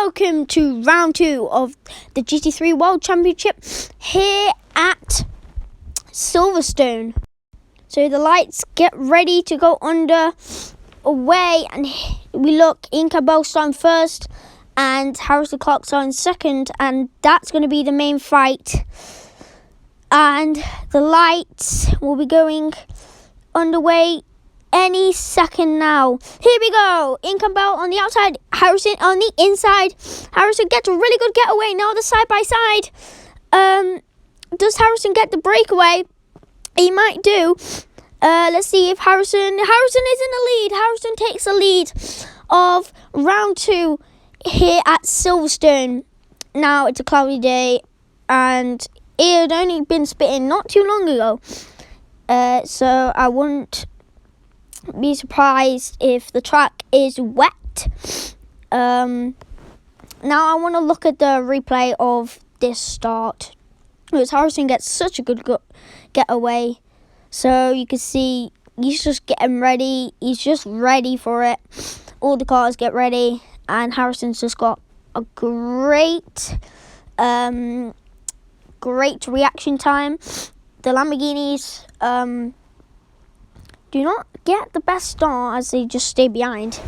welcome to round 2 of the GT3 World Championship here at Silverstone. So the lights get ready to go under away, and we look, Ian Campbell starting first and Harrison Clark starting second, and that's going to be the main fight. And the lights will be going underway any second now. Here we go. Ian Campbell on the outside, Harrison on the inside. Harrison gets a really good getaway. Now the side by side. Does Harrison get the breakaway? He might do. Let's see if Harrison is in the lead. Harrison takes the lead of round 2 here at Silverstone. Now it's a cloudy day, and it had only been spitting not too long ago. So I wouldn't be surprised if the track is wet. Now I want to look at the replay of this start, because Harrison gets such a good getaway. So you can see he's just getting ready. He's just ready for it. All the cars get ready, and Harrison's just got a great reaction time. The Lamborghinis do not get the best start, as they just stay behind.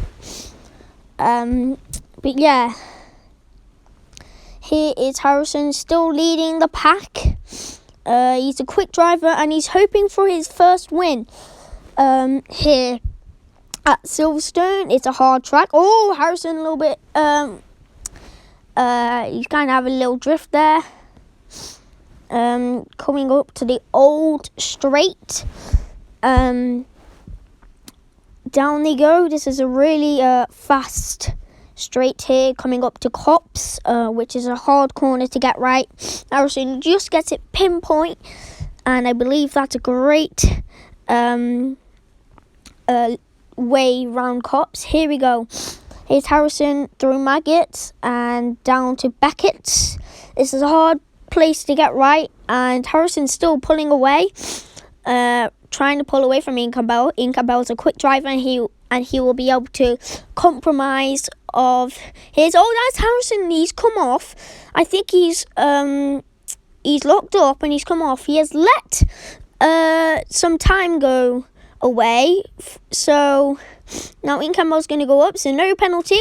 But yeah, here is Harrison still leading the pack. He's a quick driver, and he's hoping for his first win here at Silverstone. It's a hard track. Oh, Harrison a little bit. He's kind of having a little drift there. Coming up to the old straight. Down they go. This is a really fast straight here, coming up to Cops, which is a hard corner to get right. Harrison just gets it pinpoint, and I believe that's a great way round Cops. Here we go. Here's Harrison through Maggots and down to Beckett's. This is a hard place to get right, and Harrison's still pulling away, trying to pull away from Ian Campbell. Ian Campbell's a quick driver, and he will be able to compromise of his. Oh, that's Harrison. He's come off. I think he's locked up and he's come off. He has let some time go away. So now Ian Campbell's going to go up. So no penalty.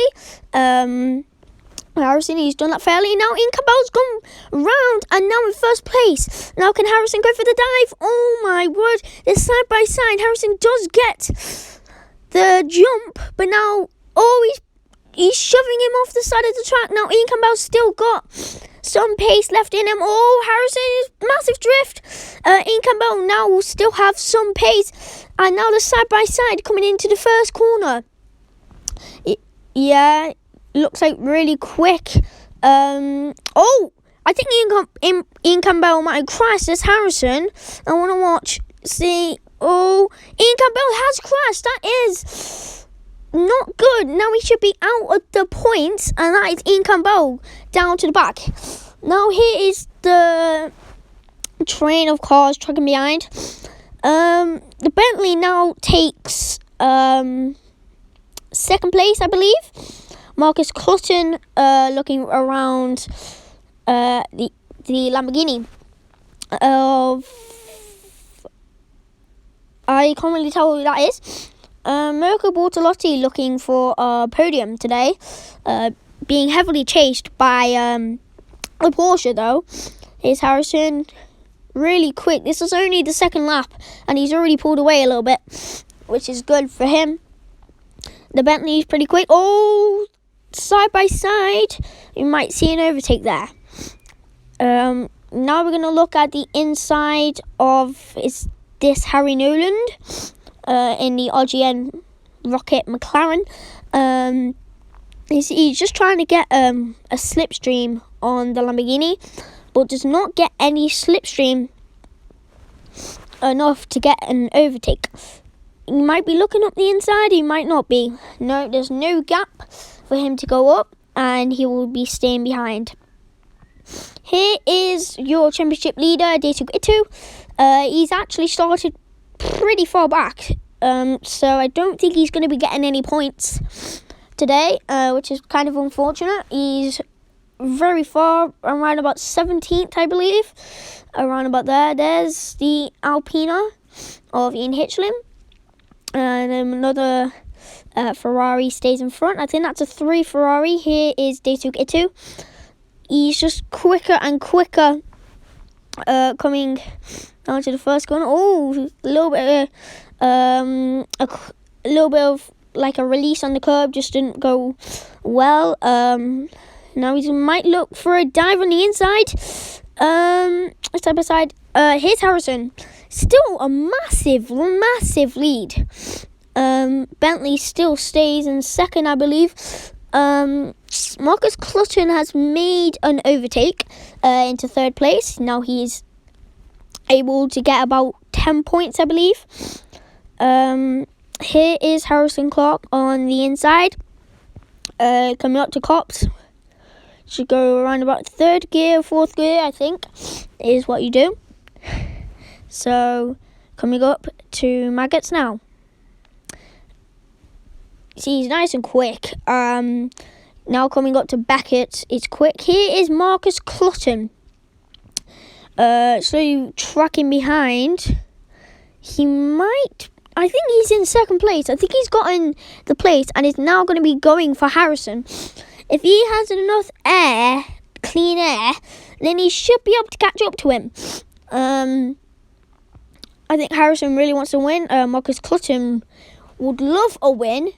Harrison, he's done that fairly. Now Ian Campbell's gone round and now in first place. Now can Harrison go for the dive? Oh my word. This side by side. Harrison does get the jump, but now, he's shoving him off the side of the track. Now Ian Campbell's still got some pace left in him. Oh, Harrison is massive drift. Ian Campbell now will still have some pace, and now the side by side coming into the first corner. Yeah, looks like really quick. I think Ian Campbell might have crashed as Harrison. I want to watch, see. Oh, Ian Campbell has crashed. That is not good. Now he should be out of the points, and that is Ian Campbell down to the back. Now here is the train of cars tracking behind. The Bentley now takes second place, I believe. Marcus Clutton looking around the Lamborghini of, I can't really tell who that is. Mirko Bortolotti looking for a podium today, being heavily chased by a Porsche though. Here's Harrison, really quick. This is only the second lap, and he's already pulled away a little bit, which is good for him. The Bentley's pretty quick. Oh, side by side. You might see an overtake there. Now we're going to look at the inside of this Harry Newland in the RGN Rocket McLaren. He's just trying to get a slipstream on the Lamborghini, but does not get any slipstream enough to get an overtake. He might be looking up the inside, he might not be. No, there's no gap for him to go up, and he will be staying behind. Here is your championship leader, GT3. He's actually started pretty far back, so I don't think he's going to be getting any points today, which is kind of unfortunate. He's very far, around about 17th, I believe. Around about there. There's the Alpina of Ian Hitchling. And then another Ferrari stays in front. I think that's a 3 Ferrari. Here is GT3. He's just quicker and quicker coming down to the first corner. Oh, a little bit of like a release on the curb, just didn't go well. Now he might look for a dive on the inside. Side by side. Here's Harrison. Still a massive lead. Bentley still stays in second, I believe. Marcus Clutton has made an overtake into third place. Now he's able to get about 10 points, I believe. Here is Harrison Clark on the inside. Coming up to Cops. Should go around about third gear, fourth gear, I think, is what you do. So, coming up to Maggots now. See, he's nice and quick. Now coming up to Beckett, it's quick. Here is Marcus Clutton. So, tracking behind. I think he's in second place. I think he's gotten the place and is now going to be going for Harrison. If he has enough clean air, then he should be able to catch up to him. I think Harrison really wants to win. Marcus Clutton would love a win,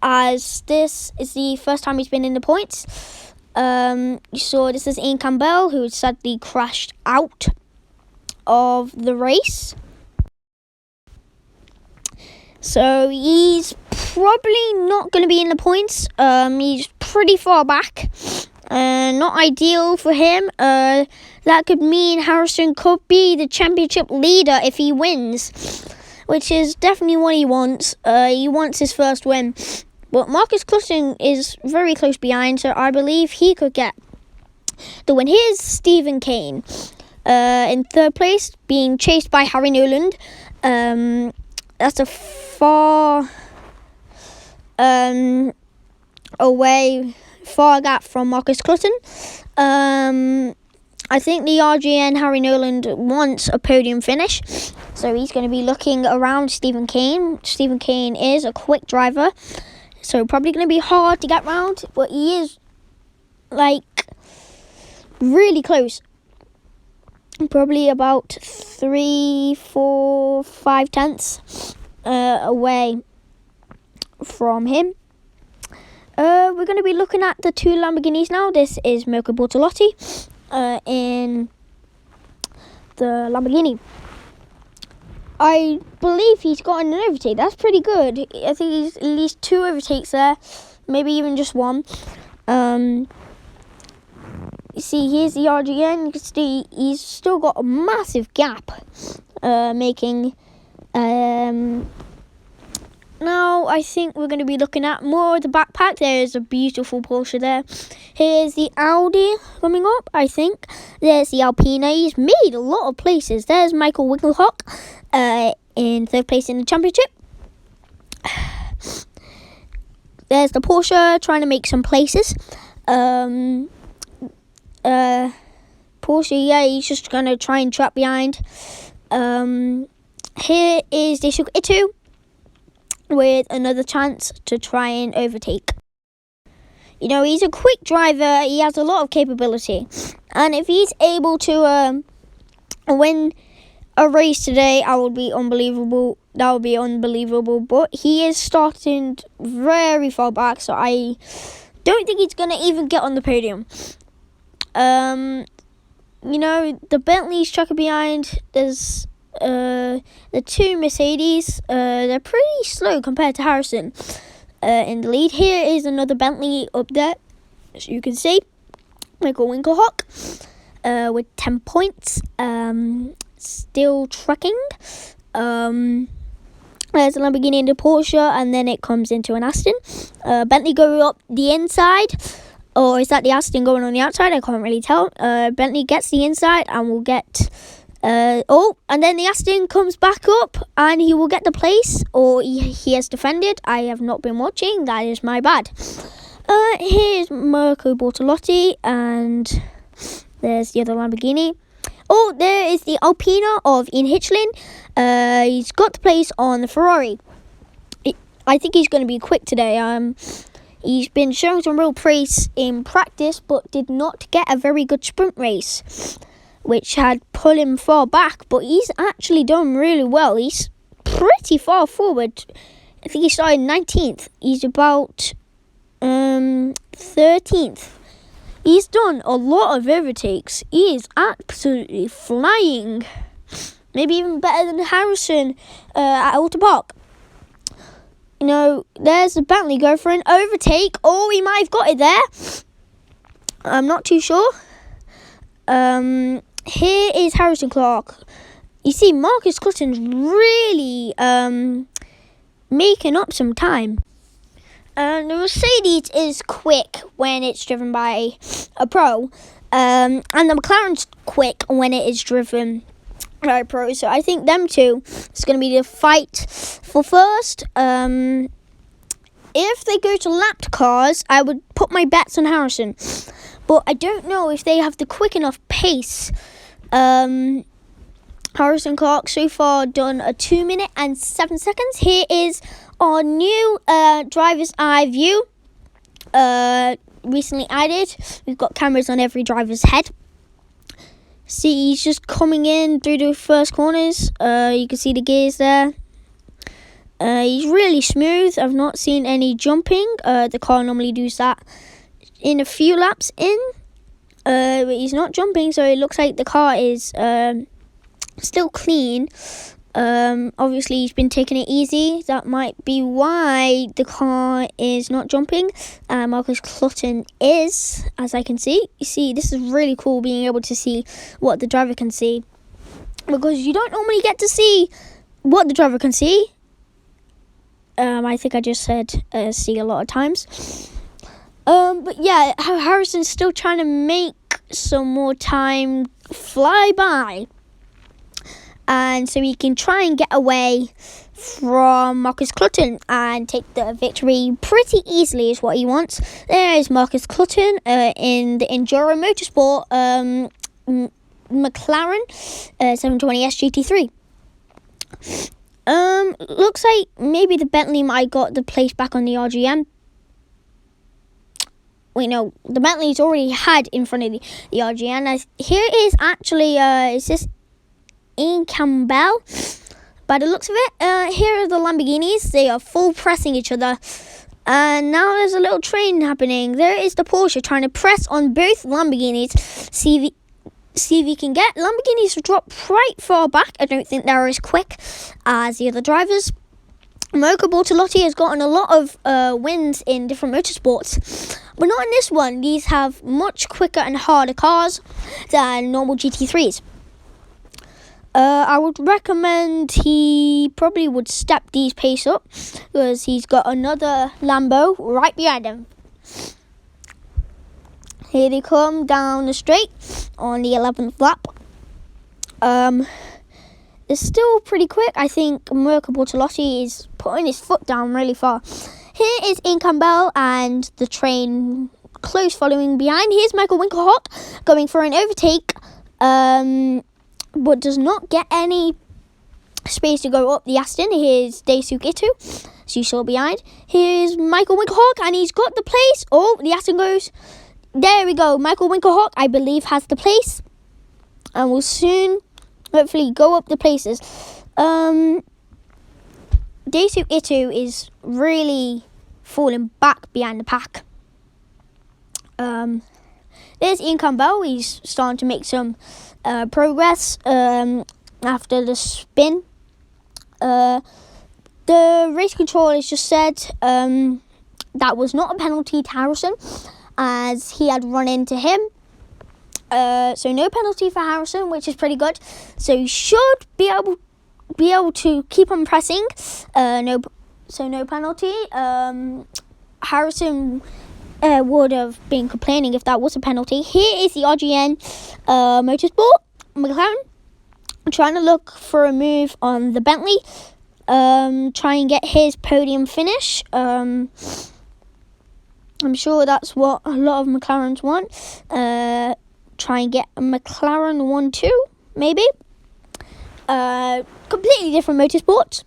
as this is the first time he's been in the points. You saw this is Ian Campbell, who sadly crashed out of the race. So he's probably not going to be in the points. He's pretty far back. Not ideal for him. That could mean Harrison could be the championship leader if he wins, which is definitely what he wants. He wants his first win. But Marcus Clutton is very close behind, so I believe he could get the win. Here's Stephen Kane in third place, being chased by Harry Newland. That's a far gap from Marcus Clutton. I think the RGN Harry Newland wants a podium finish, so he's going to be looking around Stephen Kane. Stephen Kane is a quick driver, so probably going to be hard to get round, but he is like really close. Probably about 3, 4, 5 tenths away from him. We're going to be looking at the 2 Lamborghinis now. This is Mirko Bortolotti in the Lamborghini. I believe he's gotten an overtake. That's pretty good. I think he's at least 2 overtakes there, maybe even just 1. You see, here's the RGN. You can see he's still got a massive gap, making. Now, I think we're going to be looking at more of the backpack. There's a beautiful Porsche there. Here's the Audi coming up, I think. There's the Alpina. He's made a lot of places. There's Michael Winkelhock in third place in the championship. There's the Porsche trying to make some places. Porsche, yeah, he's just going to try and trap behind. Here is the GT3 with another chance to try and overtake. You know, he's a quick driver. He has a lot of capability. And if he's able to win a race today, that would be unbelievable. But he is starting very far back, so I don't think he's going to even get on the podium. You know, the Bentley's tracking behind. There's the 2 Mercedes. They're pretty slow compared to Harrison in the lead. Here is another Bentley up there, as you can see. Michael Winkelhock with 10 points. Still trucking. There's a Lamborghini and a Porsche, and then it comes into an Aston. Bentley going up the inside. Or is that the Aston going on the outside? I can't really tell. Bentley gets the inside and will get And then the Aston comes back up and he will get the place, or he has defended. I have not been watching. That is my bad. Here's Marco Bortolotti, and there's the other Lamborghini. Oh, there is the Alpina of Ian Hitchlin. He's got the place on the Ferrari. I think he's going to be quick today. He's been showing some real pace in practice, but did not get a very good sprint race, which had pulled him far back. But he's actually done really well. He's pretty far forward. I think he started 19th. He's about 13th. He's done a lot of overtakes. He is absolutely flying. Maybe even better than Harrison at Alta Park. You know, there's the Bentley go for an overtake. Oh, he might have got it there. I'm not too sure. Here is Harrison Clark. You see, Marcus Clutton's really making up some time. The Mercedes is quick when it's driven by a pro. And the McLaren's quick when it is driven by a pro. So I think them two is going to be the fight for first. If they go to lapped cars, I would put my bets on Harrison. But I don't know if they have the quick enough pace. Harrison Clark so far done a 2 minute and 7 seconds. Here is our new driver's eye view. Recently added. We've got cameras on every driver's head. See, he's just coming in through the first corners. You can see the gears there. He's really smooth. I've not seen any jumping. The car normally does that in a few laps in. But he's not jumping, so it looks like the car is still clean. Obviously, he's been taking it easy. That might be why the car is not jumping. Marcus Clutton is, as I can see. You see, this is really cool, being able to see what the driver can see. Because you don't normally get to see what the driver can see. I think I just said see a lot of times. But yeah, Harrison's still trying to make some more time fly by. And so he can try and get away from Marcus Clutton and take the victory pretty easily is what he wants. There is Marcus Clutton in the Enduro Motorsport McLaren 720S GT3. Looks like maybe the Bentley might got the place back on the RGM. Wait, no, the Bentley's already had in front of the RGM. Here is actually, is this Ian Campbell? By the looks of it, here are the Lamborghinis. They are full pressing each other. And now there's a little train happening. There is the Porsche trying to press on both Lamborghinis. See if he can get Lamborghinis to drop right far back. I don't think they're as quick as the other drivers. Marco Bortolotti has gotten a lot of wins in different motorsports, but not in this one. These have much quicker and harder cars than normal GT3s. I would recommend he probably would step these pace up, because he's got another Lambo right behind him. Here they come down the straight on the 11th lap. It's still pretty quick. I think Marco Bortolotti is putting his foot down really far. Here is Ian Campbell and the train close following behind. Here's Michael Winkelhock going for an overtake, but does not get any space to go up the Aston. Here's Daisuke Ito, as you saw behind. Here's Michael Winkelhock, and he's got the place. Oh, the Aston goes. There we go. Michael Winkelhock, I believe, has the place, and will soon hopefully go up the places. Daisuke Ito is really falling back behind the pack. There's Ian Campbell. He's starting to make some progress after the spin. The race control has just said that was not a penalty to Harrison, as he had run into him. So no penalty for Harrison, which is pretty good. So he should be able to keep on pressing. No penalty. Harrison would have been complaining if that was a penalty. Here is the RGN Motorsport McLaren. trying to look for a move on the Bentley. Try and get his podium finish. I'm sure that's what a lot of McLarens want. Try and get a McLaren 1-2, maybe. Completely different motorsports.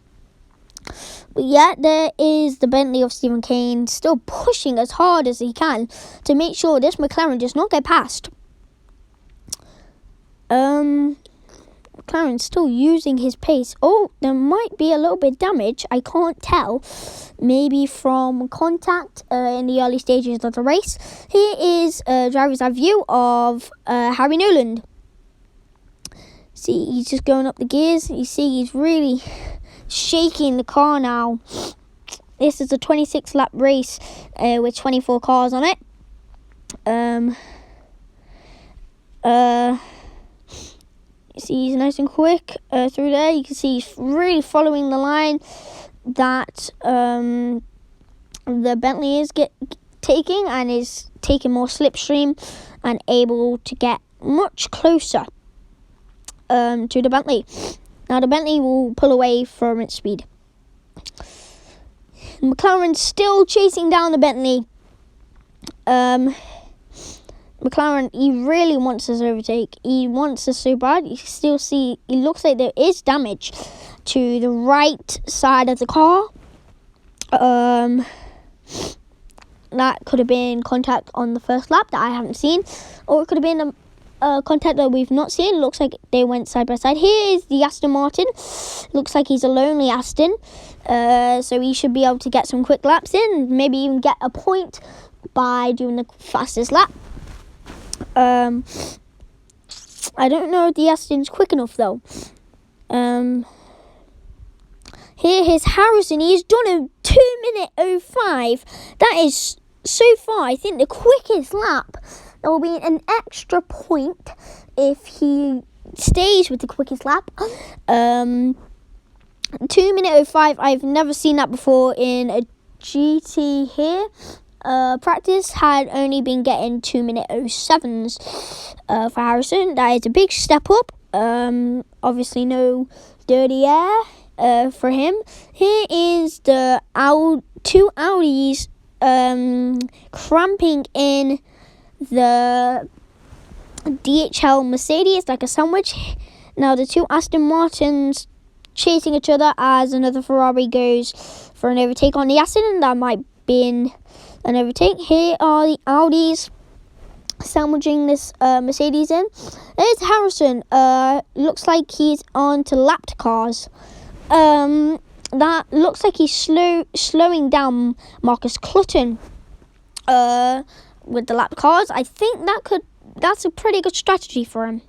But yeah, there is the Bentley of Stephen Kane still pushing as hard as he can to make sure this McLaren does not get past. McLaren's still using his pace. Oh, there might be a little bit of damage. I can't tell. Maybe from contact in the early stages of the race. Here is a driver's eye view of Harry Newland. See, he's just going up the gears. You see, he's really shaking the car now. This is a 26 lap race with 24 cars on it. You see he's nice and quick through there. You can see he's really following the line that the Bentley is taking, and is taking more slipstream and able to get much closer to the Bentley. Now the Bentley will pull away from its speed. McLaren's still chasing down the Bentley. McLaren, he really wants this overtake. He wants this so bad. You still see, it looks like there is damage to the right side of the car. That could have been contact on the first lap that I haven't seen. Or it could have been a contact that we've not seen. It looks like they went side by side. Here is the Aston Martin. Looks like he's a lonely Aston. So he should be able to get some quick laps in. Maybe even get a point by doing the fastest lap. I don't know if the Aston's quick enough though. Here is Harrison. He's done a 2:05. That is so far, I think, the quickest lap. There will be an extra point if he stays with the quickest lap. 2:05. I've never seen that before in a GT here. Practice had only been getting 2:07s for Harrison. That is a big step up. Obviously no dirty air for him. Here is the two Audis cramping in the DHL Mercedes like a sandwich. Now the two Aston Martins chasing each other as another Ferrari goes for an overtake on the Aston. That might be an overtake. Here are the Audis sandwiching this Mercedes in. There's Harrison. Looks like he's on to lapped cars. That looks like he's slowing down Marcus Clutton with the lapped cars. I think that's a pretty good strategy for him.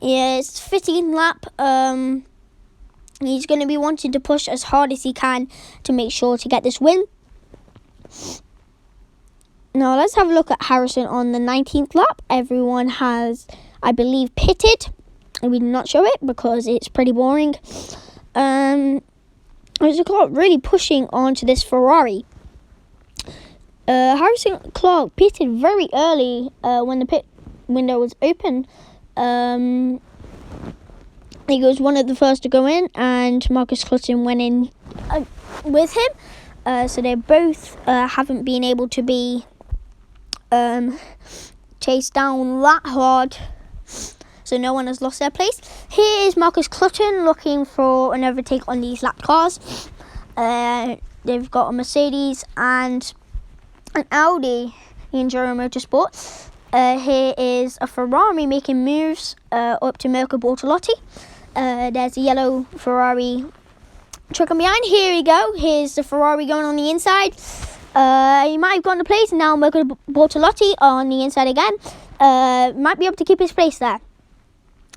Yeah, it's 15th lap. He's going to be wanting to push as hard as he can to make sure to get this win. Now let's have a look at Harrison on the 19th lap. Everyone has, I believe, pitted. And we did not show it because it's pretty boring. There's a Clark really pushing onto this Ferrari. Harrison Clark pitted very early when the pit window was open. He was one of the first to go in, and Marcus Clutton went in with him. So they both haven't been able to be chased down that hard. So no one has lost their place. Here is Marcus Clutton looking for an overtake on these lap cars. They've got a Mercedes and an Audi in Enduro Motorsport. Here is a Ferrari making moves up to Mirko Bortolotti. There's a yellow Ferrari trucking behind. Here we go. Here's the Ferrari going on the inside. He might have gone to place. Now Mirko Bortolotti on the inside again. Might be able to keep his place there.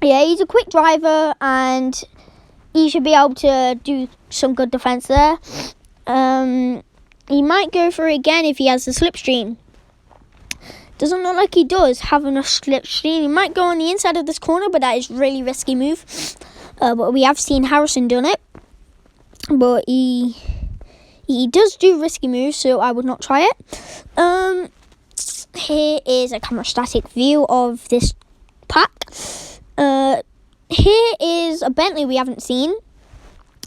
Yeah, he's a quick driver and he should be able to do some good defence there. He might go for it again if he has the slipstream. Doesn't look like he does have enough slipstream. He might go on the inside of this corner, but that is really risky move. But we have seen Harrison done it. But he does do risky moves, so I would not try it. Here is a camera static view of this pack. Here is a Bentley we haven't seen.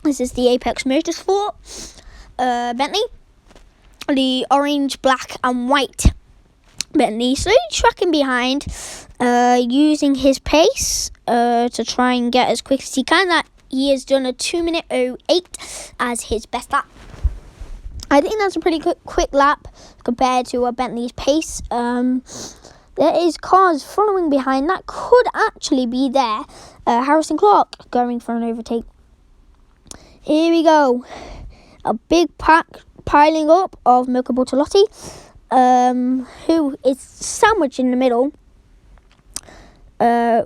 This is the Apex Motorsport Bentley. The orange, black and white Bentley. So he's tracking behind, using his pace to try and get as quick as he can. That he has done a 2-minute 08 as his best lap. I think that's a pretty quick lap compared to a Bentley's pace. There is cars following behind. That could actually be there. Harrison Clark going for an overtake. Here we go. A big pack piling up of Mirko Bortolotti, who is sandwiched in the middle.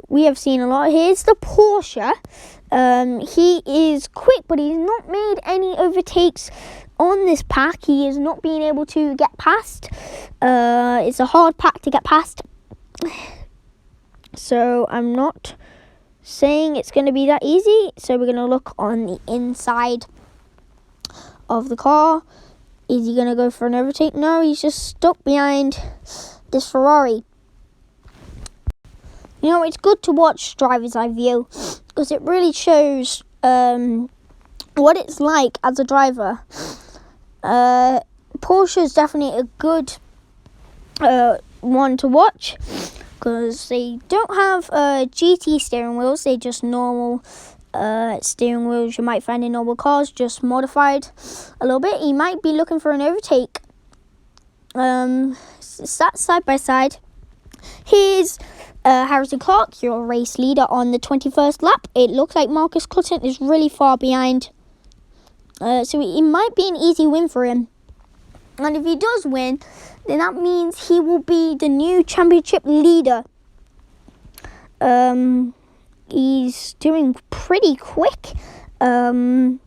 We have seen a lot. Here's the Porsche. He is quick, but he's not made any overtakes on this pack. He is not being able to get past. It's a hard pack to get past. So I'm not saying it's going to be that easy. So we're going to look on the inside of the car. Is he going to go for an overtake? No, he's just stuck behind this Ferrari. You know, it's good to watch driver's eye view because it really shows what it's like as a driver. Porsche is definitely a good one to watch because they don't have GT steering wheels. They just normal steering wheels you might find in normal cars, just modified a little bit. He might be looking for an overtake. Sat side by side. Here's Harrison Clark, your race leader on the 21st lap. It looks like Marcus Clutton is really far behind. So it might be an easy win for him. And if he does win, then that means he will be the new championship leader. He's doing pretty quick. Here's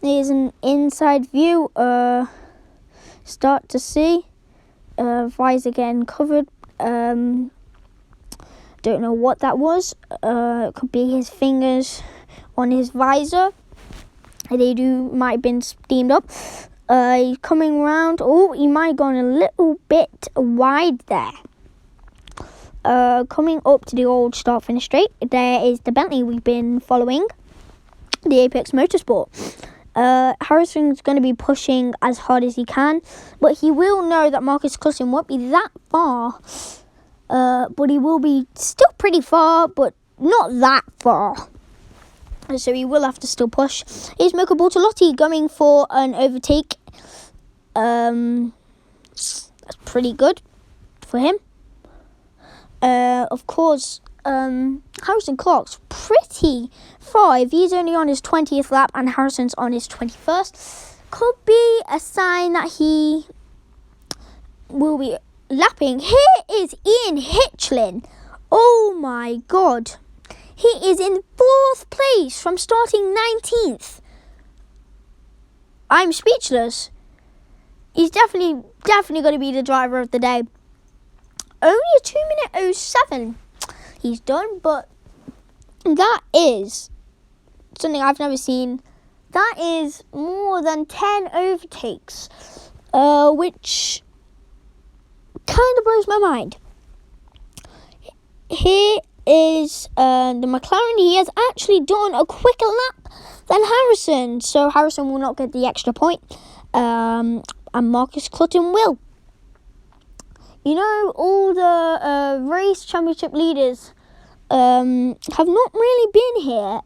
an inside view. Start to see. Visor getting covered. Don't know what that was. It could be his fingers on his visor. They might have been steamed up. He's coming around. Oh, he might have gone a little bit wide there. Coming up to the old start finish straight, there is the Bentley we've been following, the Apex Motorsport. Harrison's going to be pushing as hard as he can, but he will know that Marcus Clutton won't be that far. But he will be still pretty far, but not that far. So he will have to still push. Here's Mirko Bortolotti going for an overtake. That's pretty good for him. Of course, Harrison Clark's pretty far. If he's only on his 20th lap and Harrison's on his 21st, could be a sign that he will be lapping. Here is Ian Hitchlin. Oh my God. He is in 4th place from starting 19th. I'm speechless. He's definitely going to be the driver of the day. Only a 2-minute 07 he's done, but that is something I've never seen. That is more than 10 overtakes, which kind of blows my mind. Here is the McLaren. He has actually done a quicker lap than Harrison, so Harrison will not get the extra point, and Marcus Clutton will. You know, all the race championship leaders have not really been here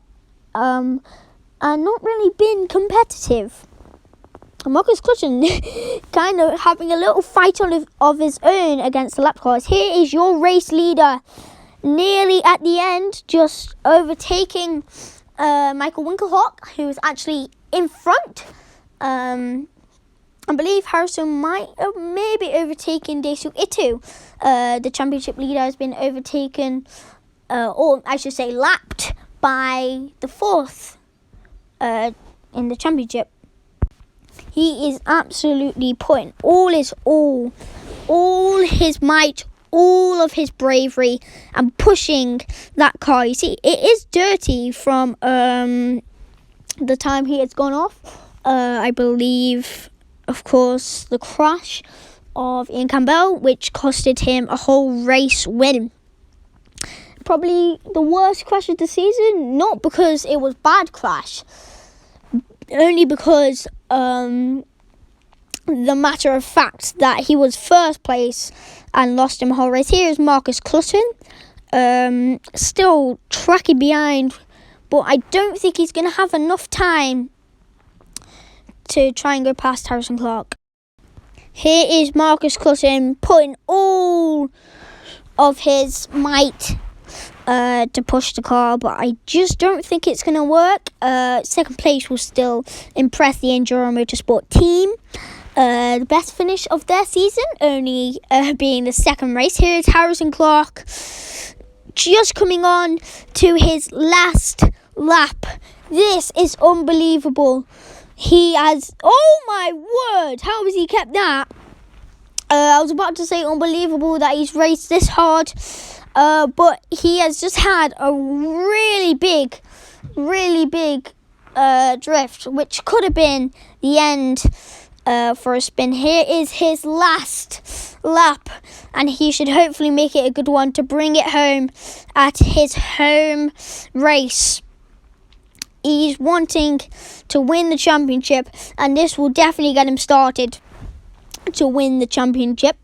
and not really been competitive. Marcus Clutton kind of having a little fight of his own against the lap cars. Here is your race leader, nearly at the end, just overtaking Michael Winkelhock, who is actually in front. I believe Harrison might have maybe overtaken Daisuke Ito. The championship leader has been overtaken, or I should say lapped, by the 4th in the championship. He is absolutely putting all his might, all of his bravery, and pushing that car. You see, it is dirty from the time he has gone off. I believe, of course, the crash of Ian Campbell, which costed him a whole race win. probably the worst crash of the season. Not because it was bad crash, only because the matter of fact that he was first place and lost him a whole race. Here is Marcus Clutton, still tracking behind, but I don't think he's going to have enough time to try and go past Harrison Clark. Here is Marcus Clutton putting all of his might to push the car, but I just don't think it's going to work. Second place will still impress the Enduro Motorsport team. The best finish of their season, only being the second race. Here is Harrison Clark, just coming on to his last lap. This is unbelievable. He has, oh my word, how has he kept that? I was about to say unbelievable that he's raced this hard, but he has just had a really big drift, which could have been the end for a spin. Here is his last lap, and he should hopefully make it a good one to bring it home at his home race. He's wanting to win the championship, and this will definitely get him started to win the championship.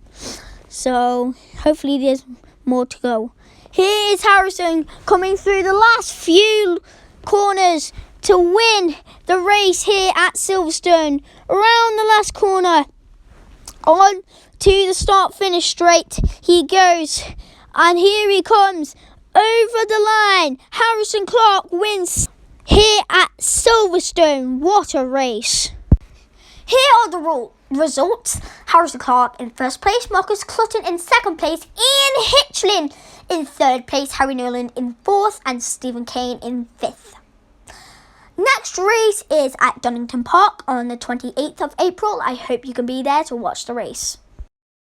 So hopefully there's more to go. Here is Harrison coming through the last few corners to win the race here at Silverstone. Around the last corner, on to the start-finish straight he goes, and here he comes over the line. Harrison Clark wins here at Silverstone. What a race. Here are the results. Harrison Clark in first place, Marcus Clutton in second place, Ian Hitchlin in third place, Harry Nolan in fourth, and Stephen Kane in fifth. Next race is at Donington Park on the 28th of April. I hope you can be there to watch the race.